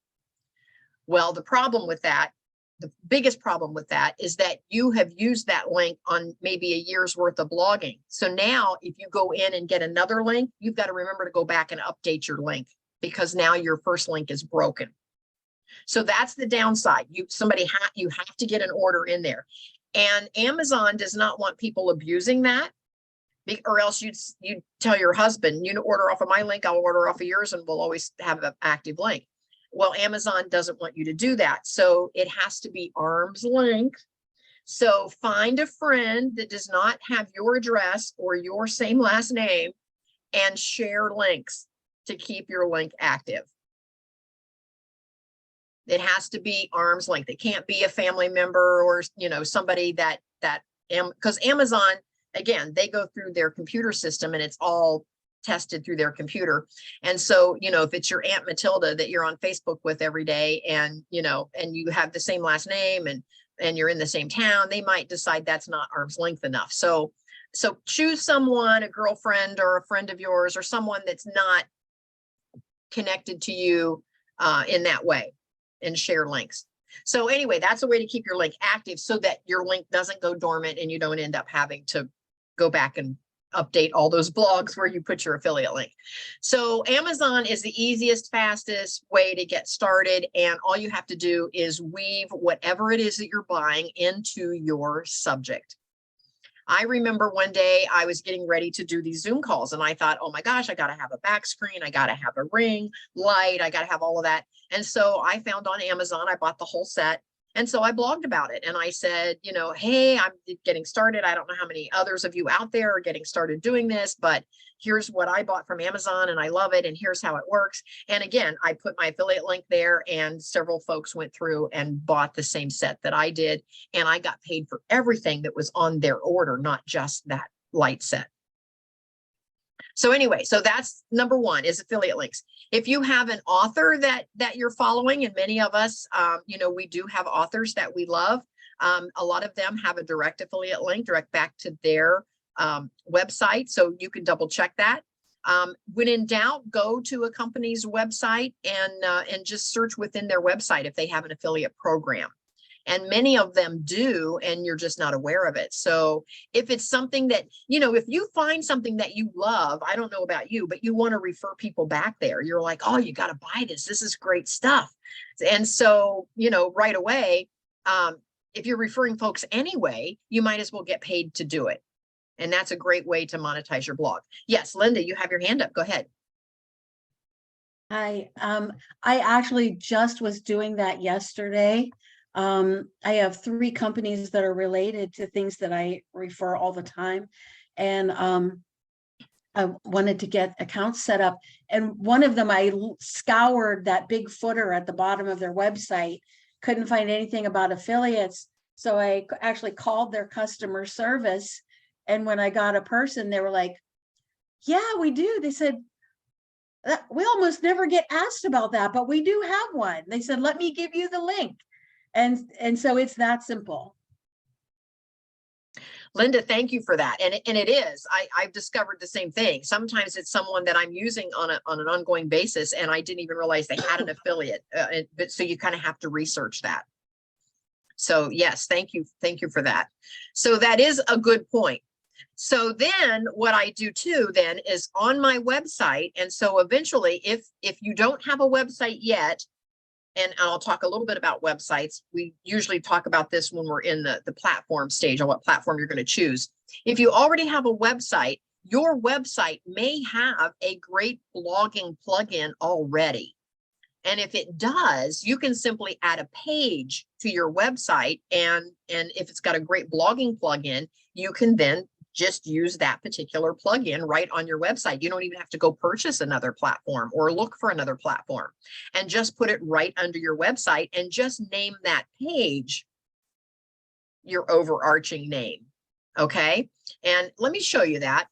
Well, the problem with that, the biggest problem with that is that you have used that link on maybe a year's worth of blogging. So now if you go in and get another link, you've got to remember to go back and update your link because now your first link is broken. So that's the downside. You have to get an order in there. And Amazon does not want people abusing that, or else you'd tell your husband, you order off of my link, I'll order off of yours, and we'll always have an active link. Well, Amazon doesn't want you to do that. So it has to be arm's length. So find a friend that does not have your address or your same last name and share links to keep your link active. It has to be arm's length. It can't be a family member or, somebody because Amazon, again, they go through their computer system and it's all tested through their computer. And so, if it's your Aunt Matilda that you're on Facebook with every day and, and you have the same last name and you're in the same town, they might decide that's not arm's length enough. So choose someone, a girlfriend or a friend of yours or someone that's not connected to you in that way and share links. So anyway, that's a way to keep your link active so that your link doesn't go dormant and you don't end up having to go back and update all those blogs where you put your affiliate link. So Amazon is the easiest, fastest way to get started. And all you have to do is weave whatever it is that you're buying into your subject. I remember one day I was getting ready to do these Zoom calls and I thought, oh my gosh, I got to have a back screen. I got to have a ring light. I got to have all of that. And so I found on Amazon, I bought the whole set. And so I blogged about it and I said, hey, I'm getting started. I don't know how many others of you out there are getting started doing this, but here's what I bought from Amazon and I love it. And here's how it works. And again, I put my affiliate link there and several folks went through and bought the same set that I did. And I got paid for everything that was on their order, not just that light set. So anyway, so that's number one is affiliate links. If you have an author that you're following, and many of us, we do have authors that we love. A lot of them have a direct affiliate link direct back to their website. So you can double check that. When in doubt, go to a company's website and just search within their website if they have an affiliate program. And many of them do, and you're just not aware of it. So if it's something that, if you find something that you love, I don't know about you, but you want to refer people back there, you're like, oh, you got to buy this. This is great stuff. And so, right away, if you're referring folks anyway, you might as well get paid to do it. And that's a great way to monetize your blog. Yes, Linda, you have your hand up. Go ahead. I actually just was doing that yesterday. I have 3 companies that are related to things that I refer all the time. And I wanted to get accounts set up. And one of them, I scoured that big footer at the bottom of their website, couldn't find anything about affiliates. So I actually called their customer service. And when I got a person, they were like, yeah, we do. They said, we almost never get asked about that, but we do have one. They said, let me give you the link. And so it's that simple. Linda, thank you for that. And it is, I've discovered the same thing. Sometimes it's someone that I'm using on an ongoing basis, and I didn't even realize they had an affiliate. But so you kind of have to research that. So yes, thank you. Thank you for that. So that is a good point. So then what I do too then is on my website. And so eventually, if you don't have a website yet, and I'll talk a little bit about websites. We usually talk about this when we're in the platform stage on what platform you're going to choose. If you already have a website, your website may have a great blogging plugin already. And if it does, you can simply add a page to your website. And if it's got a great blogging plugin, you can then just use that particular plugin right on your website. You don't even have to go purchase another platform or look for another platform, and just put it right under your website and just name that page your overarching name. Okay. And let me show you that.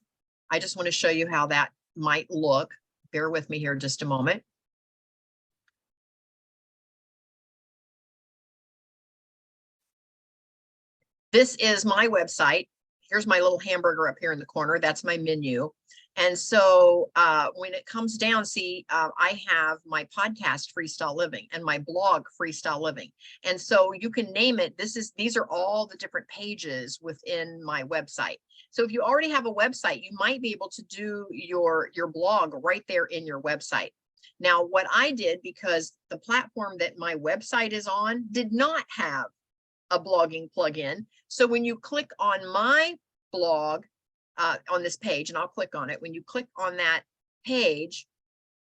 I just want to show you how that might look. Bear with me here just a moment. This is my website. Here's my little hamburger up here in the corner. That's my menu. And so when it comes down, see, I have my podcast, Freestyle Living, and my blog, Freestyle Living. And so you can name it. These are all the different pages within my website. So if you already have a website, you might be able to do your blog right there in your website. Now, what I did, because the platform that my website is on did not have a blogging plugin. So when you click on my blog on this page, and I'll click on it, when you click on that page,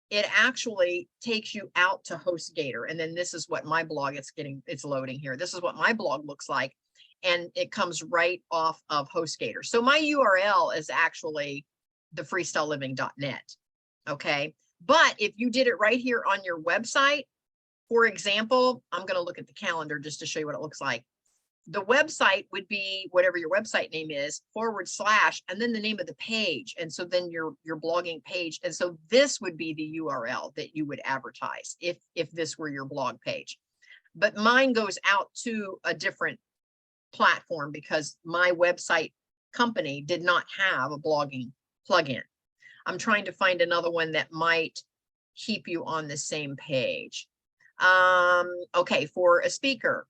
it actually takes you out to HostGator. And then this is what my blog, it's loading here. This is what my blog looks like. And it comes right off of HostGator. So my URL is actually the freestyleliving.net. Okay. But if you did it right here on your website, for example, I'm going to look at the calendar just to show you what it looks like. The website would be whatever your website name is, / and then the name of the page. And so then your blogging page. And so this would be the URL that you would advertise if this were your blog page. But mine goes out to a different platform because my website company did not have a blogging plugin. I'm trying to find another one that might keep you on the same page. Okay, for a speaker,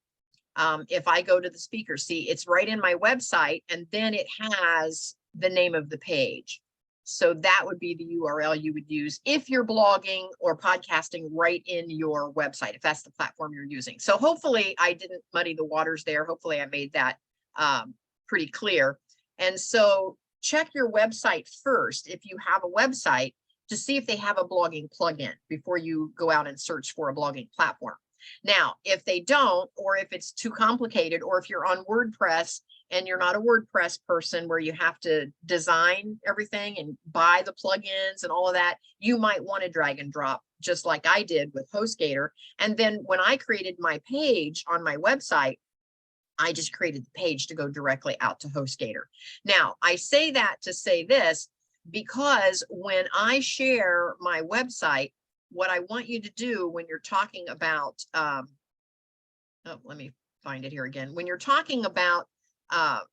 if I go to the speaker, see, it's right in my website, and then it has the name of the page. So that would be the URL you would use if you're blogging or podcasting right in your website, if that's the platform you're using. So hopefully I didn't muddy the waters there. Hopefully I made that pretty clear. And so check your website first, if you have a website, to see if they have a blogging plugin before you go out and search for a blogging platform. Now, if they don't, or if it's too complicated, or if you're on WordPress and you're not a WordPress person where you have to design everything and buy the plugins and all of that, you might want to drag and drop, just like I did with HostGator. And then when I created my page on my website, I just created the page to go directly out to HostGator. Now, I say that to say this, because when I share my website, what I want you to do when you're talking about, let me find it here again. When you're talking about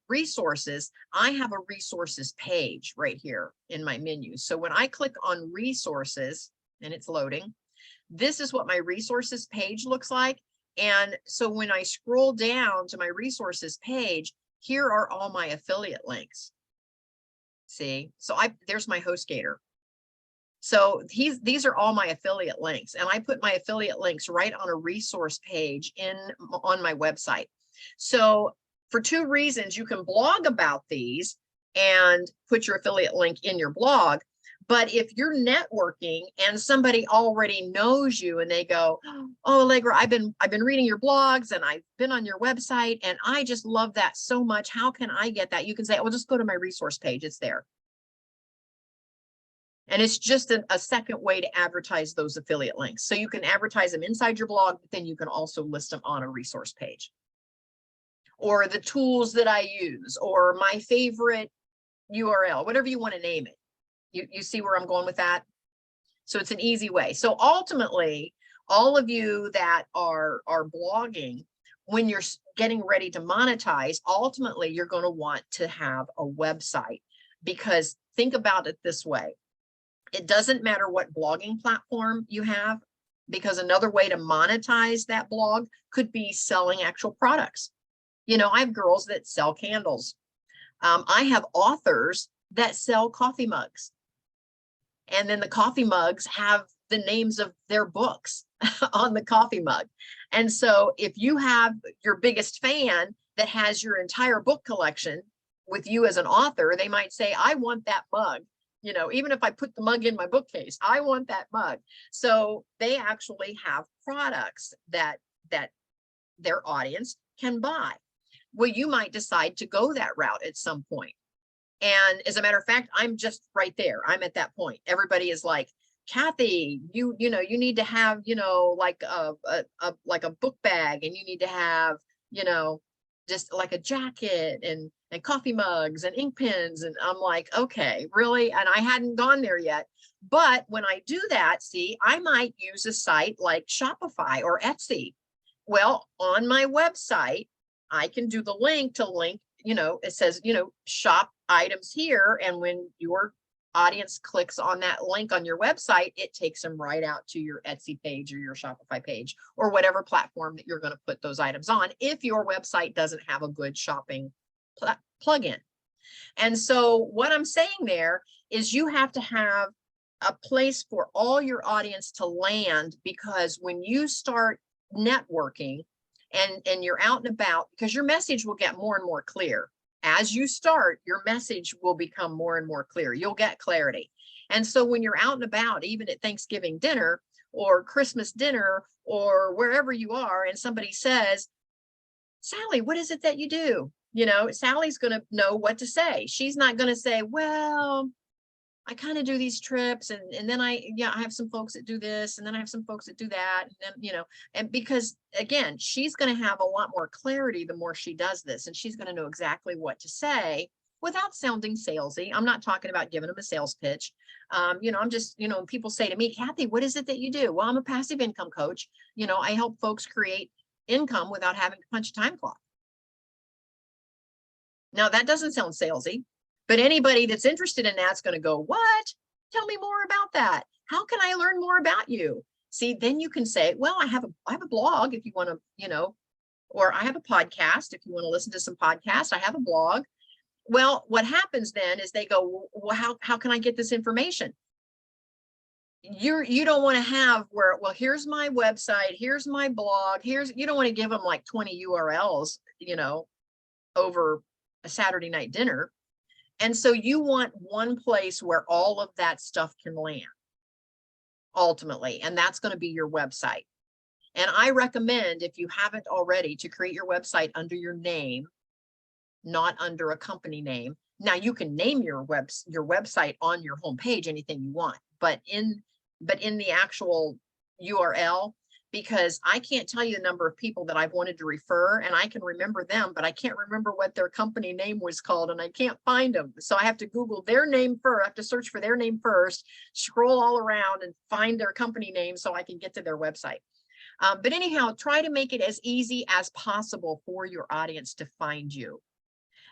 resources, I have a resources page right here in my menu. So when I click on resources and it's loading, this is what my resources page looks like. And so when I scroll down to my resources page, here are all my affiliate links. See, so there's my HostGator. So these are all my affiliate links, and I put my affiliate links right on a resource page on my website. So for two reasons, you can blog about these and put your affiliate link in your blog. But if you're networking and somebody already knows you and they go, "Oh, Allegra, I've been reading your blogs and I've been on your website and I just love that so much. How can I get that?" You can say, "Oh, just go to my resource page. It's there." And it's just a second way to advertise those affiliate links. So you can advertise them inside your blog, but then you can also list them on a resource page. Or the tools that I use, or my favorite URL, whatever you want to name it. You see where I'm going with that? So it's an easy way. So ultimately, all of you that are blogging, when you're getting ready to monetize, ultimately, you're going to want to have a website, because think about it this way. It doesn't matter what blogging platform you have, because another way to monetize that blog could be selling actual products. You know, I have girls that sell candles. I have authors that sell coffee mugs. And then the coffee mugs have the names of their books on the coffee mug. And so if you have your biggest fan that has your entire book collection, with you as an author, they might say, I want that mug. You know, even if I put the mug in my bookcase, I want that mug. So they actually have products that their audience can buy. Well, you might decide to go that route at some point. And as a matter of fact, I'm just right there. I'm at that point. Everybody is like, Kathy, you know, you need to have, you know, like a book bag, and you need to have, you know, just like a jacket and coffee mugs and ink pens. And I'm like, okay, really? And I hadn't gone there yet. But when I do that, see, I might use a site like Shopify or Etsy. Well, on my website, I can do the link, you know, it says, you know, shop items here. And when your audience clicks on that link on your website, it takes them right out to your Etsy page or your Shopify page or whatever platform that you're going to put those items on, if your website doesn't have a good shopping plugin. And so what I'm saying there is you have to have a place for all your audience to land, because when you start networking and you're out and about, because your message will get more and more clear. As you start, your message will become more and more clear. You'll get clarity. And so when you're out and about, even at Thanksgiving dinner or Christmas dinner or wherever you are, and somebody says, Sally, what is it that you do? You know, Sally's going to know what to say. She's not going to say, well, I kind of do these trips, and then I have some folks that do this, and then I have some folks that do that, and then, you know, and because again, she's going to have a lot more clarity the more she does this, and she's going to know exactly what to say without sounding salesy. I'm not talking about giving them a sales pitch. You know, I'm just, you know, people say to me, Kathy, what is it that you do? Well, I'm a passive income coach. You know, I help folks create income without having to punch a time clock. Now that doesn't sound salesy. But anybody that's interested in that's going to go, what? Tell me more about that. How can I learn more about you? See, then you can say, well, I have a blog if you want to, you know, or I have a podcast if you want to listen to some podcasts. I have a blog. Well, what happens then is they go, well, how can I get this information? You don't want to have where, well, here's my website, here's my blog, you don't want to give them like 20 URLs, you know, over a Saturday night dinner. And so you want one place where all of that stuff can land ultimately, and that's going to be your website. And I recommend, if you haven't already, to create your website under your name, not under a company name. Now you can name your website on your homepage anything you want, but in the actual URL, because I can't tell you the number of people that I've wanted to refer, and I can remember them, but I can't remember what their company name was called, and I can't find them. So I have to Google their name first. I have to search for their name first, scroll all around and find their company name so I can get to their website. But anyhow, try to make it as easy as possible for your audience to find you.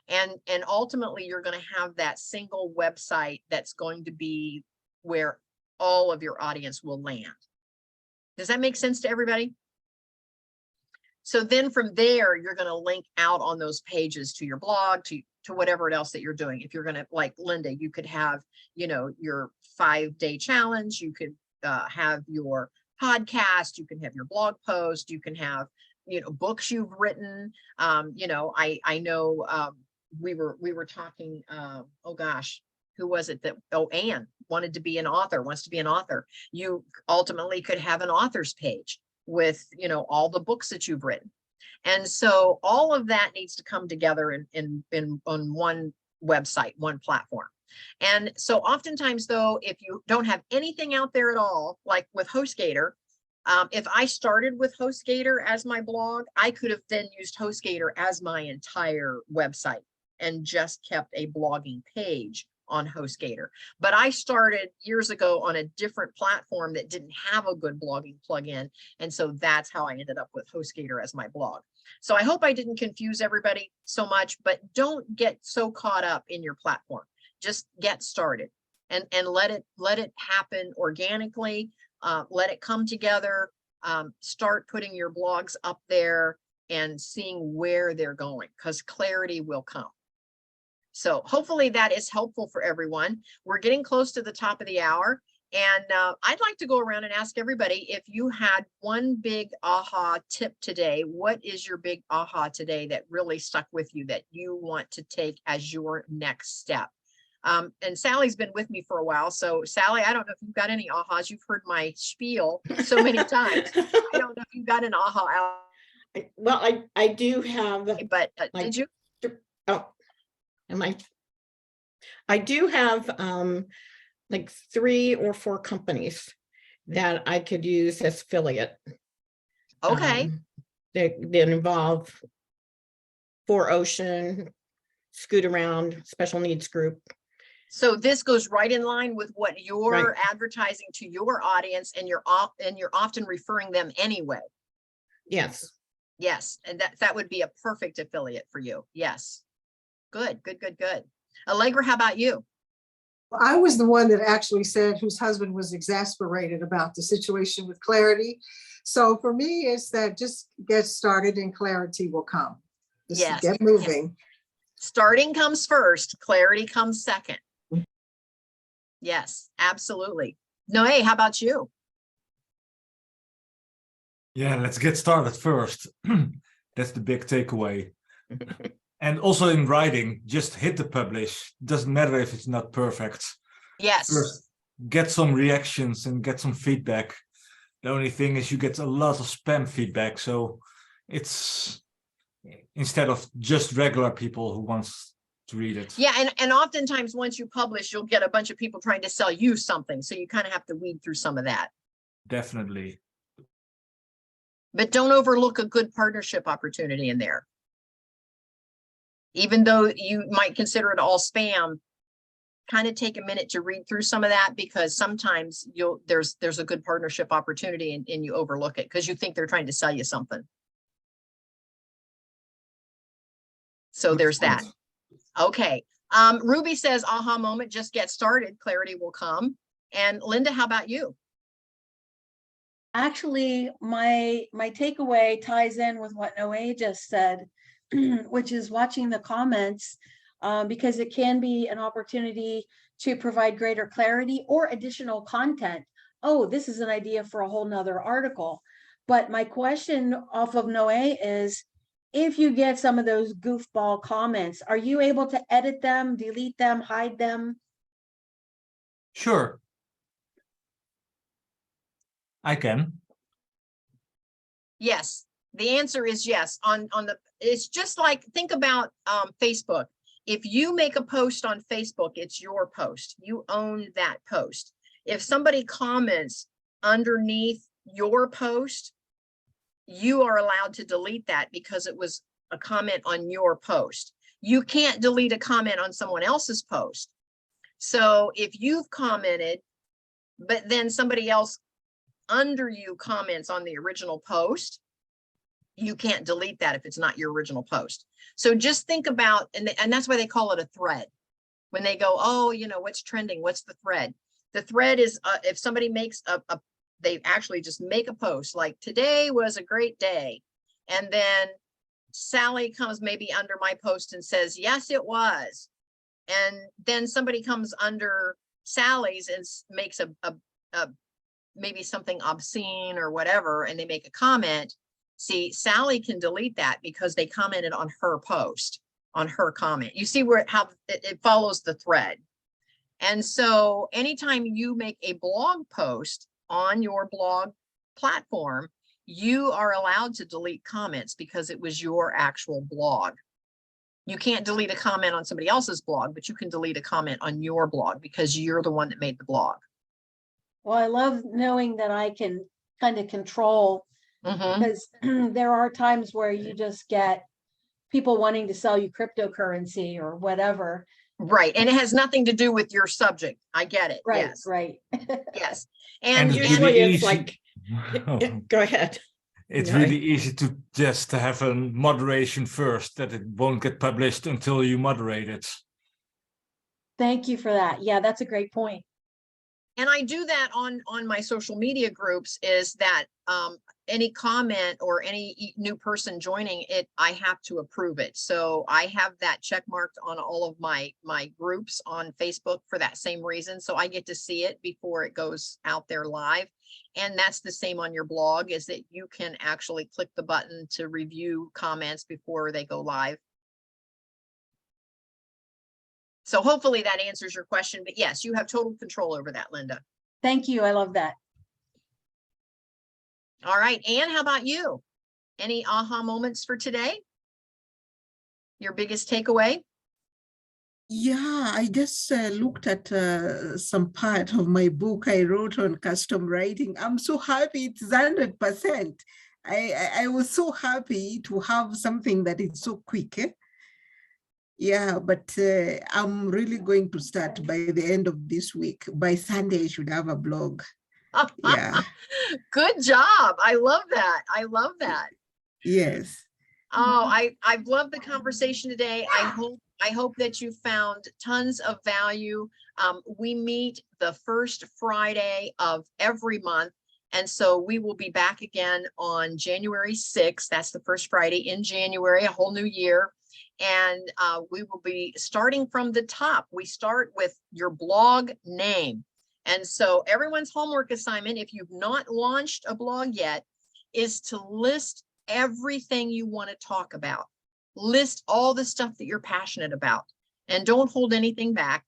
And ultimately, you're going to have that single website that's going to be where all of your audience will land. Does that make sense to everybody? So then from there, you're going to link out on those pages to your blog, to whatever else that you're doing. If you're going to, like Linda, you could have, you know, your 5-day challenge. You could have your podcast. You can have your blog post. You can have, you know, books you've written. You know, I know we were talking, oh gosh, who was it that, oh, Anne wanted to be an author, wants to be an author. You ultimately could have an author's page with, you know, all the books that you've written. And so all of that needs to come together on one website, one platform. And so oftentimes though, if you don't have anything out there at all, like with HostGator, if I started with HostGator as my blog, I could have then used HostGator as my entire website and just kept a blogging page on HostGator. But I started years ago on a different platform that didn't have a good blogging plugin. And so that's how I ended up with HostGator as my blog. So I hope I didn't confuse everybody so much, but don't get so caught up in your platform. Just get started and let it happen organically. Let it come together. Start putting your blogs up there and seeing where they're going, because clarity will come. So hopefully that is helpful for everyone. We're getting close to the top of the hour. And I'd like to go around and ask everybody, if you had one big aha tip today, what is your big aha today that really stuck with you that you want to take as your next step? And Sally's been with me for a while. So Sally, I don't know if you've got any ahas. You've heard my spiel so many times. I don't know if you've got an aha out. Well, I do have, But like, did you? oh, I do have like 3 or 4 companies that I could use as affiliate. Okay. That involve 4Ocean, Scoot Around, Special Needs Group. So this goes right in line with what you're Right. advertising to your audience, and you're often referring them anyway. Yes. Yes, and that would be a perfect affiliate for you. Yes. Good. Allegra, how about you? I was the one that actually said whose husband was exasperated about the situation with Clarity. So for me, it's that just get started and clarity will come. Just Yes. get moving. Starting comes first, clarity comes second. Yes, absolutely. Noe, how about you? Yeah, let's get started first. That's the big takeaway. And also in writing, just hit the publish. Doesn't matter if it's not perfect. Yes. First, get some reactions and get some feedback. The only thing is you get a lot of spam feedback. So it's instead of just regular people who wants to read it. Yeah, and oftentimes once you publish, you'll get a bunch of people trying to sell you something. So you kind of have to weed through some of that. Definitely. But don't overlook a good partnership opportunity in there. Even though you might consider it all spam, kind of take a minute to read through some of that, because sometimes there's a good partnership opportunity and you overlook it because you think they're trying to sell you something. So Good there's that. point. Okay. Ruby says, aha moment, just get started. Clarity will come. And Linda, how about you? Actually, my takeaway ties in with what Noe just said, which is watching the comments, because it can be an opportunity to provide greater clarity or additional content. Oh, this is an idea for a whole nother article. But my question off of Noe is, if you get some of those goofball comments, are you able to edit them, delete them, hide them? Sure. I can. Yes, the answer is yes. It's just like, think about Facebook. If you make a post on Facebook, it's your post. You own that post. If somebody comments underneath your post, you are allowed to delete that because it was a comment on your post. You can't delete a comment on someone else's post. So if you've commented, but then somebody else under you comments on the original post, you can't delete that if it's not your original post. So just think about, and that's why they call it a thread. When they go, oh, what's trending? What's the thread? The thread is if somebody makes they actually just make a post like, today was a great day. And then Sally comes maybe under my post and says, yes, it was. And then somebody comes under Sally's and makes a maybe something obscene or whatever, and they make a comment. See, Sally can delete that because they commented on her post, on her comment. You see how it follows the thread. And so anytime you make a blog post on your blog platform, you are allowed to delete comments because it was your actual blog. You can't delete a comment on somebody else's blog, but you can delete a comment on your blog because you're the one that made the blog. Well, I love knowing that I can kind of control, because there are times where you just get people wanting to sell you cryptocurrency or whatever. Right. And it has nothing to do with your subject. I get it. Right, Yes. right. Yes. And And it's Usually really it's easy. like, go ahead. It's No. really easy to just have a moderation first, that it won't get published until you moderate it. Thank you for that. Yeah, that's a great point. And I do that on my social media groups, is that any comment or any new person joining it, I have to approve it. So I have that check marked on all of my groups on Facebook for that same reason. So I get to see it before it goes out there live. And that's the same on your blog, is that you can actually click the button to review comments before they go live. So hopefully that answers your question, but yes, you have total control over that, Linda. Thank you. I love that. All right, Anne, how about you? Any aha moments for today? Your biggest takeaway? Yeah, I just looked at some part of my book I wrote on custom writing. I'm so happy it's 100%. I was so happy to have something that is so quick. Yeah, but I'm really going to start by the end of this week. By Sunday, I should have a blog. Yeah. Good job. I love that. I love that. Yes. Oh, I've loved the conversation today. I hope that you found tons of value. We meet the first Friday of every month. And so we will be back again on January 6th. That's the first Friday in January, a whole new year. And we will be starting from the top. We start with your blog name. And so everyone's homework assignment, if you've not launched a blog yet, is to list everything you want to talk about. List all the stuff that you're passionate about, and don't hold anything back.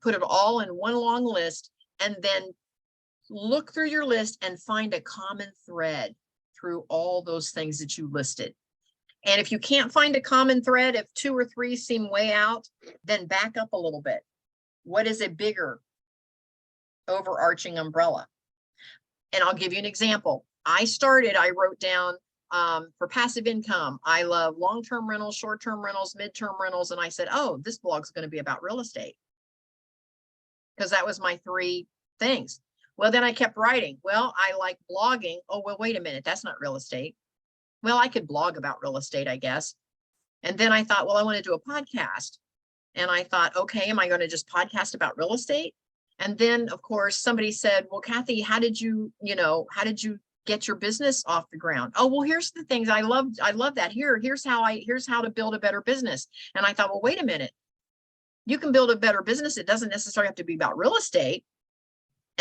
Put it all in one long list, and then look through your list and find a common thread through all those things that you listed. And if you can't find a common thread, if 2 or 3 seem way out, then back up a little bit. What is a bigger overarching umbrella? And I'll give you an example. I wrote down for passive income, I love long-term rentals, short-term rentals, mid-term rentals. And I said, oh, this blog's going to be about real estate, because that was my 3 things. Well, then I kept writing. Well, I like blogging. Oh, well, wait a minute. That's not real estate. Well, I could blog about real estate, I guess. And then I thought, well, I want to do a podcast. And I thought, okay, am I going to just podcast about real estate? And then, of course, somebody said, well, Kathy, how did you get your business off the ground? Oh, well, here's the things I love that. Here's how to build a better business. And I thought, well, wait a minute. You can build a better business. It doesn't necessarily have to be about real estate.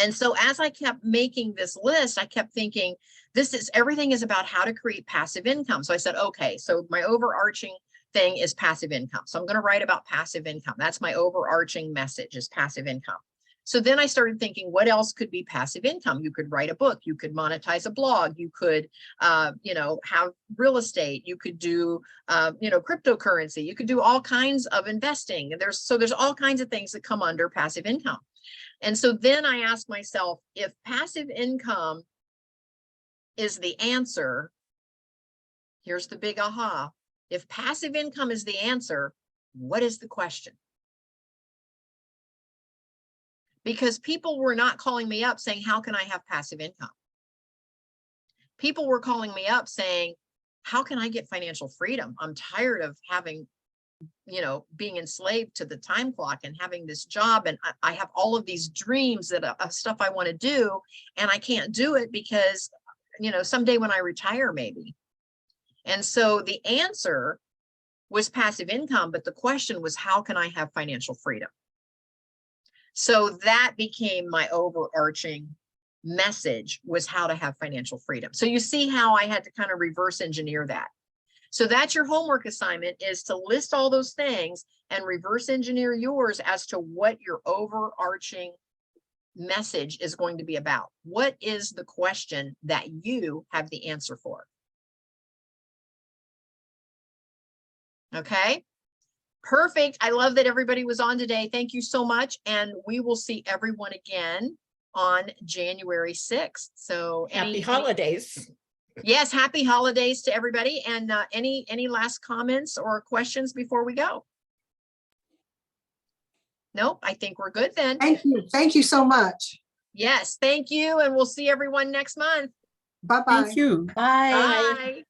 And so as I kept making this list, I kept thinking, everything is about how to create passive income. So I said, okay, so my overarching thing is passive income. So I'm going to write about passive income. That's my overarching message, is passive income. So then I started thinking, what else could be passive income? You could write a book, you could monetize a blog, you could, have real estate, you could do, cryptocurrency, you could do all kinds of investing. And there's all kinds of things that come under passive income. And so then I asked myself, if passive income is the answer, here's the big aha. If passive income is the answer, what is the question? Because people were not calling me up saying, how can I have passive income? People were calling me up saying, how can I get financial freedom? I'm tired of having, being enslaved to the time clock and having this job. And I have all of these dreams of stuff I want to do, and I can't do it because, someday when I retire, maybe. And so the answer was passive income, but the question was, how can I have financial freedom? So that became my overarching message, was how to have financial freedom. So you see how I had to kind of reverse engineer that. So that's your homework assignment, is to list all those things and reverse engineer yours as to what your overarching message is going to be about. What is the question that you have the answer for? Okay. Perfect. I love that everybody was on today. Thank you so much. And we will see everyone again on January 6th. So Happy holidays. Yes, happy holidays to everybody. And any last comments or questions before we go? Nope, I think we're good then. Thank you. Thank you so much. Yes, thank you. And we'll see everyone next month. Bye-bye. Thank you. Bye. Bye.